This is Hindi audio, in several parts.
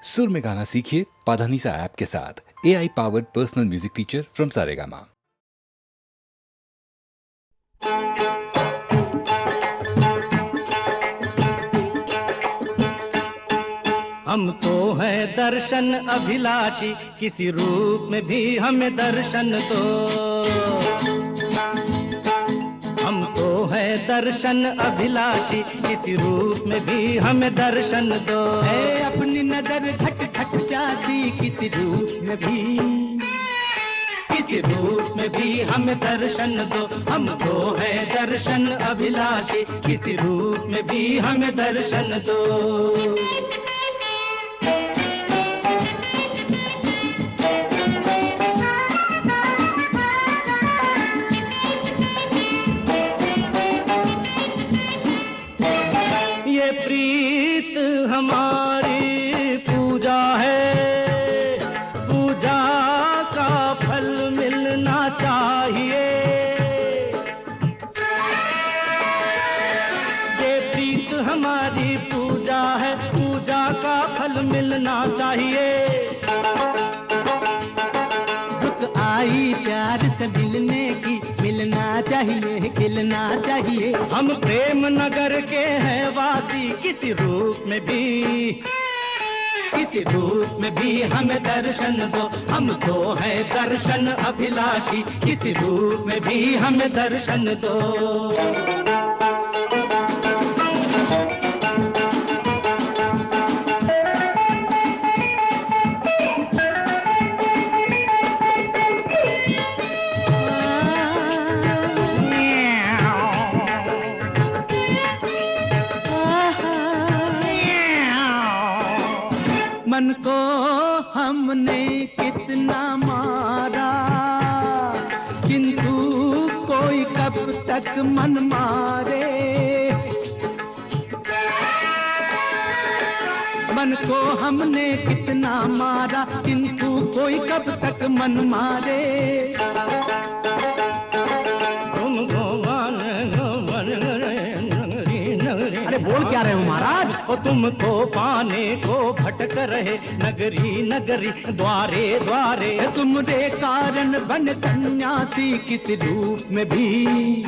सुर में गाना सीखिए पाधानीसा ऐप के साथ। AI powered personal music teacher from Saregama. हम तो हैं दर्शन अभिलाषी, किसी रूप में भी हमें दर्शन दो। हम तो हैं दर्शन अभिलाषी, किसी रूप में भी हमें दर्शन दो। है अपनी नजर घट घट प्यासी, किसी रूप में भी हमें दर्शन दो। हम तो हैं दर्शन अभिलाषी, किसी रूप में भी हमें दर्शन दो। ये प्रीत हमारी पूजा है, पूजा का फल मिलना चाहिए। ये प्रीत हमारी पूजा है, पूजा का फल मिलना चाहिए। रुक आई प्यार से मिलने की, मिलना चाहिए, खिलना चाहिए। हम प्रेम नगर के हैं वासी, किसी रूप में भी हमें दर्शन दो। हम तो हैं दर्शन अभिलाषी, किसी रूप में भी हमें दर्शन दो। मन को हमने कितना मारा, किंतु कोई कब तक मन मारे। मन को हमने कितना मारा, किंतु कोई कब तक मन मारे। अरे बोल क्या रहे हो महाराज? और तुमको पाने को भटक रहे नगरी नगरी, द्वारे द्वारे। तुम्हारे कारण बन सन्यासी, किसी रूप में भी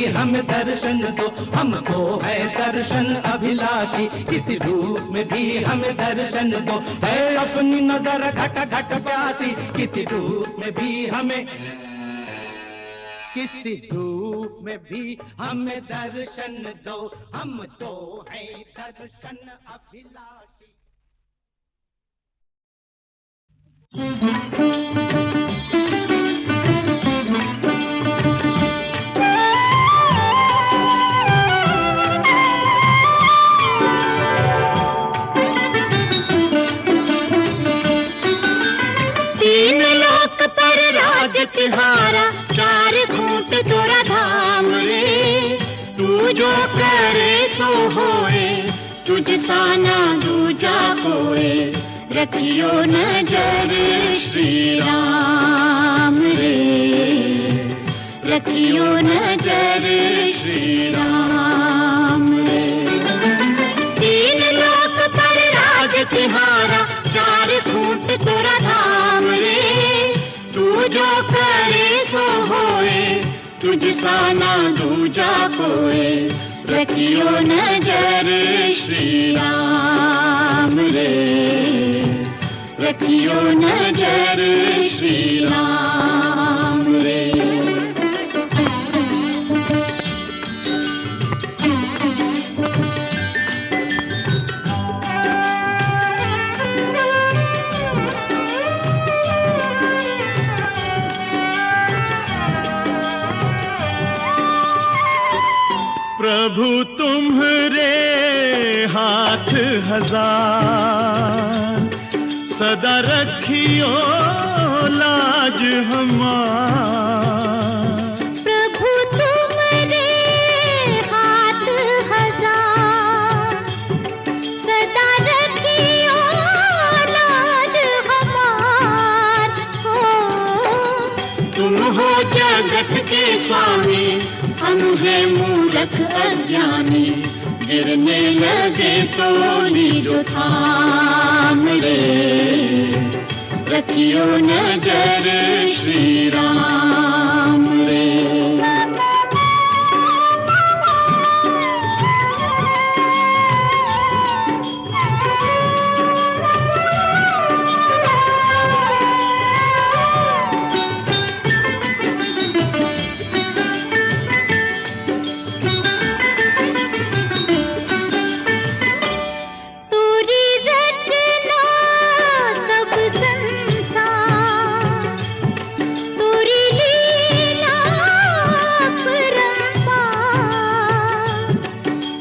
हमें दर्शन दो। हम तो है दर्शन अभिलाषी, किसी रूप में भी हमें दर्शन दो। है अपनी नजर घट घट प्यासी, किसी रूप में भी हमें दर्शन दो। हम तो हैं दर्शन अभिलाषी। तीन लोक पर राज तिहारा, चार खूंट तोरा धाम रे। तू जो करे सो होए, तुझ सा ना दूजा कोए। रखियो नजर श्री राम रे, रखियो नजर श्री राम रे। तीन लोक पर राज तिहारा, चार खूंट तोरा धाम रे। तू जो करे सो होए, तुझ सा ना दूजा कोए। रखियो नजर श्री राम रे, रखियो नजर श्री राम रे। प्रभु तुम्हारे हाथ हजार, सदा रखियो लाज हमार। प्रभु तुम्हारे हाथ हजार, सदा रखियो लाज हमार। तुम हो जगत के स्वामी, हम है मूर्ख अज्ञानी। गिरने लगे तो नीजो थाम रे, रखियो नजर श्री राम रे।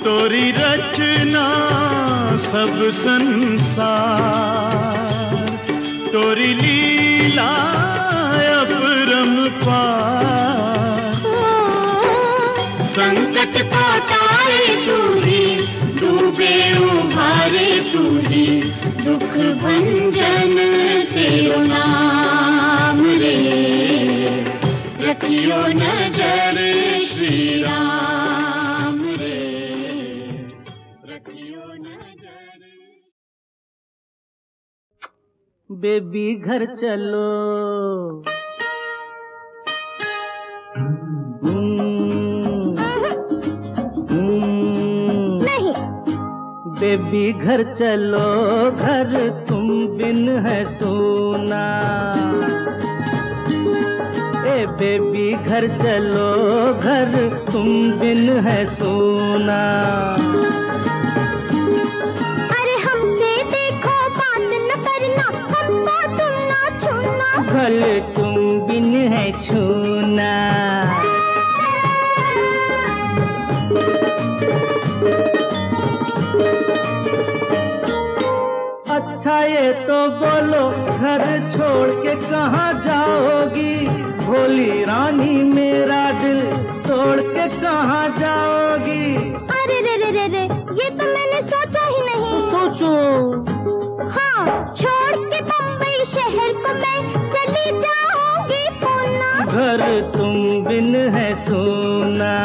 तोरी रचना सब संसार, तोरी लीला अपरंपार। संकट पाताए तू ही, डूबे उभारे तू ही, दुख भंजन तेरो नाम रे, रखियो नजर श्री राम रे, रखियो नजर। बेबी घर चलो, नहीं। बेबी घर चलो, घर तुम बिन है सोना। ए बेबी घर चलो, घर तुम बिन है सोना। अरे हमसे देखो बात न करना, हमको तुम ना छूना। घर तुम बिन है छूना। अच्छा ये तो बोलो, घर छोड़ के कहाँ जाओगी? भोली रानी मेरा दिल तोड़ के कहाँ जाओगी? अरे रे रे रे रे, ये तो मैंने सोचा ही नहीं। सोचो। हाँ, छोड़ के बम्बई शहर को मैं चली जाऊंगी पूना। घर तुम बिन है सोना।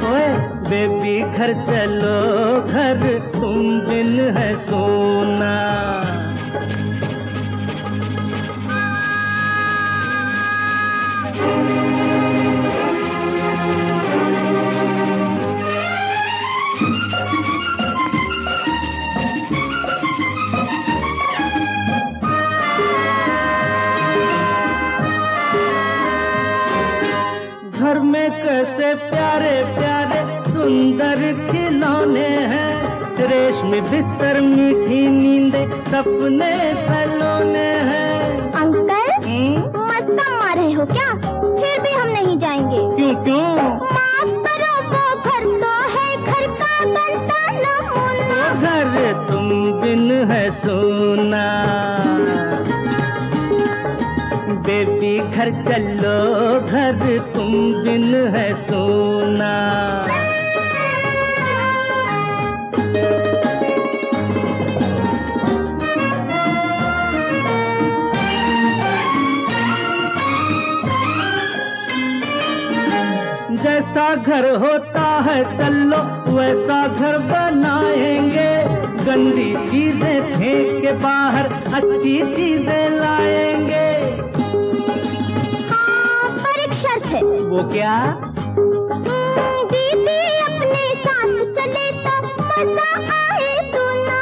ओए बेबी घर चलो, घर तुम बिन है सोना। घर में कैसे प्यारे प्यारे सुंदर खिलौने हैं, रेशमी बिस्तर मीठी नींदे सपने सलोने हैं। अंकल, मस्का मारे हो क्या? फिर भी हम नहीं जाएंगे। क्यों क्यों? माफ करो, वो घर तो है घर का बनता नमूना। घर तुम बिन है सोना। बेबी घर चलो, घर तुम बिन है सोना। जैसा घर होता है चलो, वैसा घर बनाएंगे। गंदी चीजें फेंक के बाहर अच्छी चीजें लाएंगे। है। वो क्या? दीदी अपने साथ चले तो मजा आए सुना।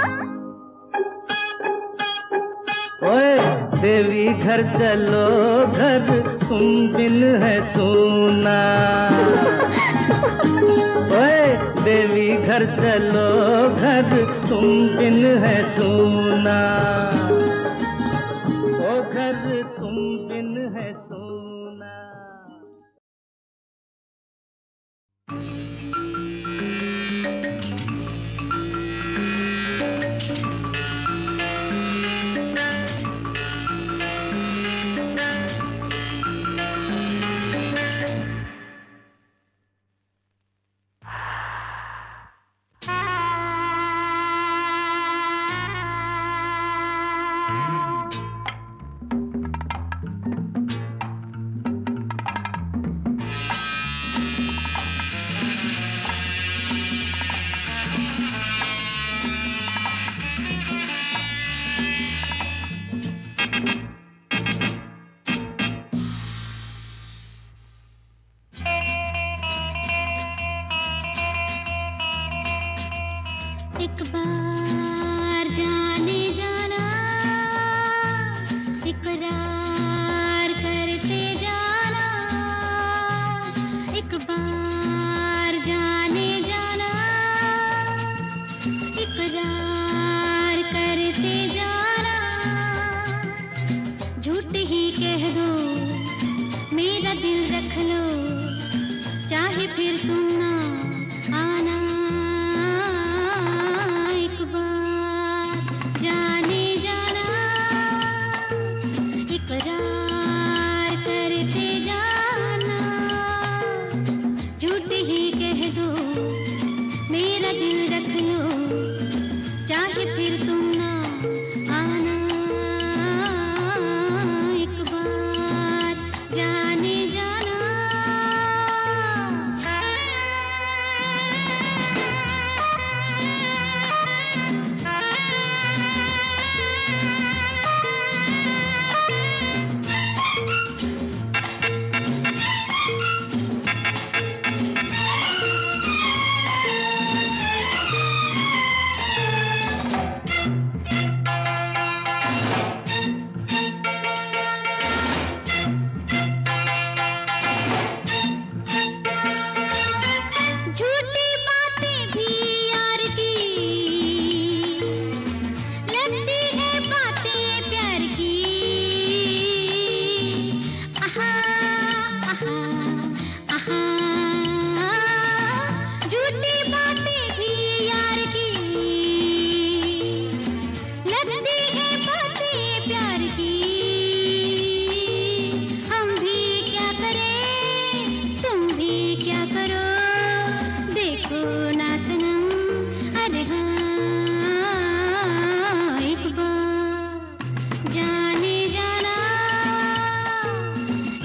ओए देवी घर चलो, घर तुम बिन है सोना। ओए देवी घर चलो, घर तुम बिन है सोना। ओ घर तुम बिन है सोना। एक बार जाने जाना, इकरार करते जाना, एक बार जाने जाना, इकरार करते जाना, झूठ ही कह दो मेरा दिल रख लो, चाहे फिर तुम ना आना, एक बार जाने जाना, इकरार करते जाना, झूठ ही कह दो मेरा दिल रख लो, चाहे फिर तुम ना आना, एक बार जाने जाना। झूठी बातें भी यार की, लगती है बातें प्यार की, आहा आहा आहा, झूठी बातें भी यार की, लगती है बातें प्यार की, हम भी क्या करें तुम भी क्या करो, देखो ना सनम, अरे हाँ, एक बार जाने जाना,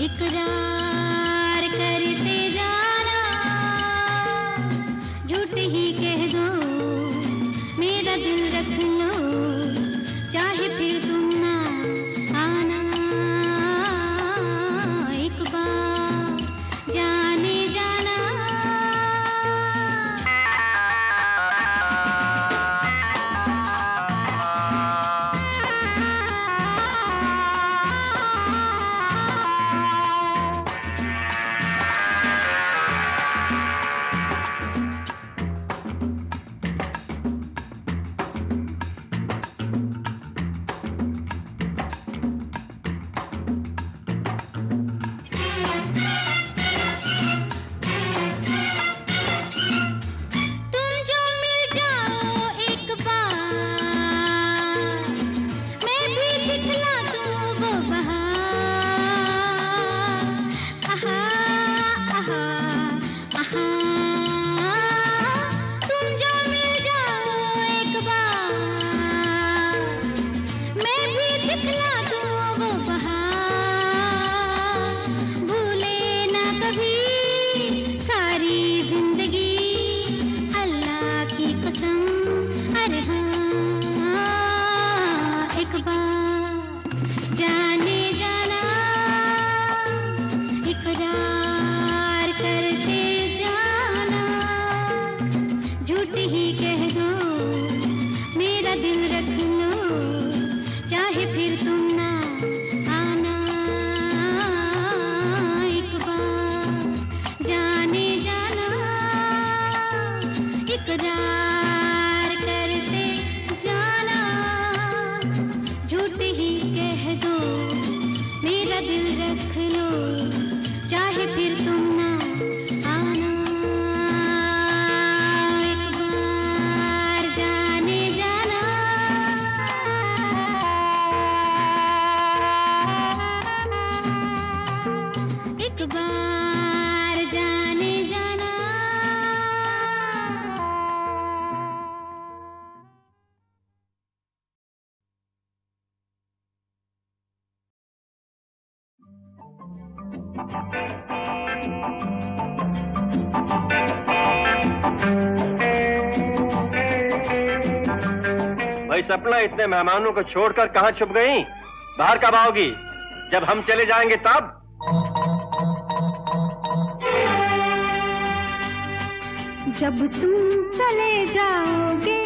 इकरार करते जाना, झूठ ही कह दो मेरा दिल रख लो, चाहे फिर तुम ना आना, एक बार जाने जाना। तुम जो मिल जाओ एक बार, मैं भी दिखला दूं वो बहार, आहा आहा आहा, तुम जो मिल जाओ एक बार, मैं भी दिखला दूं वो बहार, भूले ना कभी सारी जिंदगी, अल्लाह की कसम, अरे हाँ, एक बार जाने जाना, इकरार करते जाना, झूठ ही कह दो मेरा दिल रख लो, चाहे फिर तुम ना आना, एक बार जाने जाना, इकरार करते जाना, झूठ ही कह दो मेरा दिल रख लो, चाहे फिर तुम ना आना, एक बार जाने जाना। एक बार जाने जाना। भाई सपना, इतने मेहमानों को छोड़कर कहाँ छुप गई? बाहर कब आओगी? जब हम चले जाएंगे तब? जब तुम चले जाओगे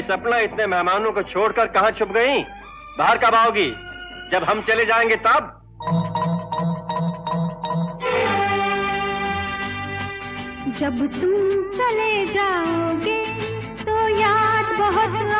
भाई सपना, इतने मेहमानों को छोड़कर कहाँ छुप गई? बाहर कब आओगी? जब हम चले जाएंगे तब? जब तुम चले जाओगे तो याद बहुत